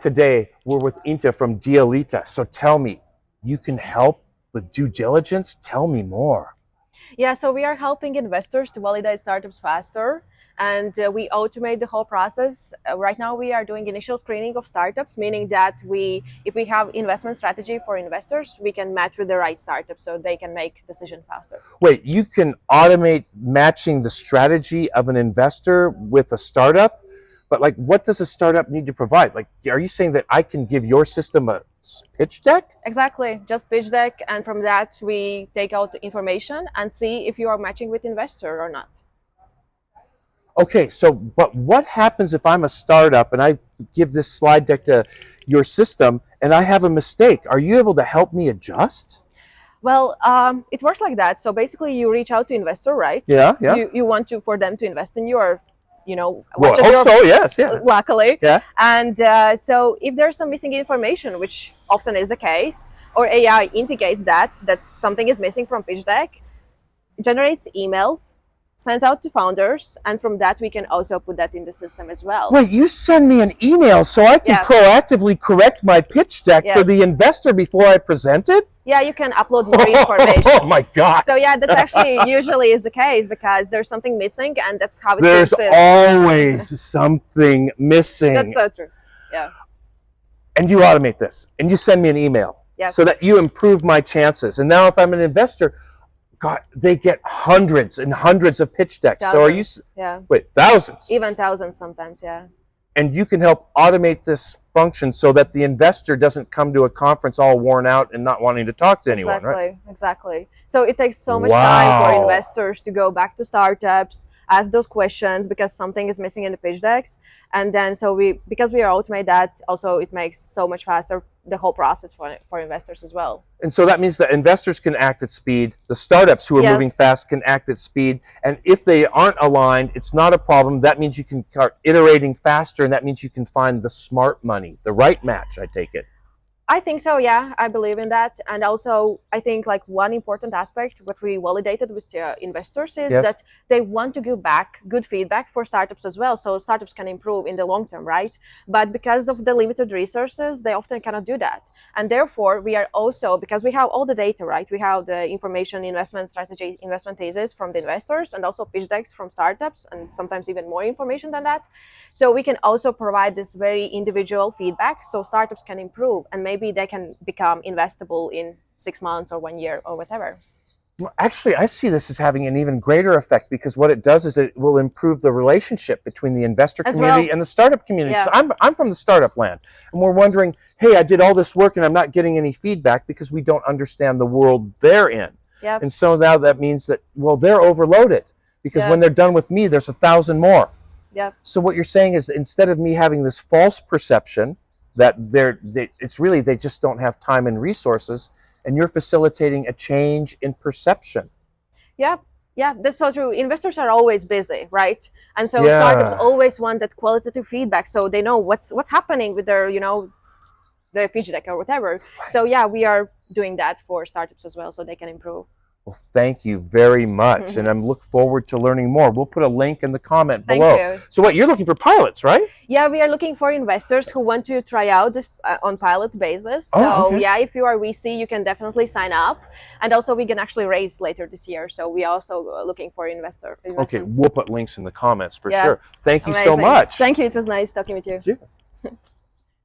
Today, we're with Inta from Dealita. So tell me, you can help with due diligence? Tell me more. Yeah, so we are helping investors to validate startups faster, and we automate the whole process. Right now, we are doing initial screening of startups, meaning that if we have investment strategy for investors, we can match with the right startup so they can make decision faster. Wait, you can automate matching the strategy of an investor with a startup? But like, what does a startup need to provide? Like, are you saying that I can give your system a pitch deck? Exactly, just pitch deck, and from that we take out the information and see if you are matching with investor or not. Okay, so, but what happens if I'm a startup and I give this slide deck to your system and I have a mistake? Are you able to help me adjust? Well, it works like that. So basically you reach out to investor, right? Yeah, yeah. You want for them to invest in you, or Well, watch I hope so, yes, yeah. luckily. Yeah. And so if there's some missing information, which often is the case, or AI indicates that something is missing from pitch deck, it generates email, sends out to founders, and from that we can also put that in the system as well. Wait, you send me an email so I can proactively correct my pitch deck for the investor before I present it? Yeah, you can upload more information. Oh my God. So yeah, that's actually usually is the case because there's something missing, and that's how it There's always something missing. That's so true. Yeah. And you automate this, and you send me an email so that you improve my chances. And now if I'm an investor, God, they get hundreds and hundreds of pitch decks. Thousands. So are you, wait, thousands? Even thousands sometimes, yeah. And you can help automate this function so that the investor doesn't come to a conference all worn out and not wanting to talk to anyone, right? Exactly. So it takes so much time for investors to go back to startups, ask those questions because something is missing in the pitch decks. And then because we automate that, also it makes so much faster the whole process for investors as well. And so that means that investors can act at speed, the startups who are moving fast can act at speed, and if they aren't aligned, it's not a problem. That means you can start iterating faster, and that means you can find the smart money, the right match, I take it. I think so, yeah. I believe in that. And also, I think like one important aspect, what we validated with investors is that they want to give back good feedback for startups as well. So startups can improve in the long term, right? But because of the limited resources, they often cannot do that. And therefore, we are also, because we have all the data, right? We have the information, investment strategy, investment thesis from the investors, and also pitch decks from startups, and sometimes even more information than that. So we can also provide this very individual feedback so startups can improve, and maybe they can become investable in 6 months or 1 year or whatever. Well, actually, I see this as having an even greater effect because what it does is it will improve the relationship between the investor community and the startup community. Because I'm from the startup land, and we're wondering, hey, I did all this work and I'm not getting any feedback because we don't understand the world they're in. And so now that means that, well, they're overloaded because when they're done with me, there's 1,000 more. So what you're saying is instead of me having this false perception that it's really they just don't have time and resources, and you're facilitating a change in perception. Yeah, that's so true. Investors are always busy, right? And so startups always want that qualitative feedback so they know what's happening with their their pitch deck or whatever. So yeah, we are doing that for startups as well so they can improve. Well, thank you very much, and I'm looking forward to learning more. We'll put a link in the comment below. Thank you. So what, you're looking for pilots, right? Yeah, we are looking for investors who want to try out this on pilot basis. So yeah, if you are VC, you can definitely sign up. And also we can actually raise later this year. So we are also looking for investors. Okay, we'll put links in the comments for sure. Thank you so much. Thank you. It was nice talking with you. Cheers.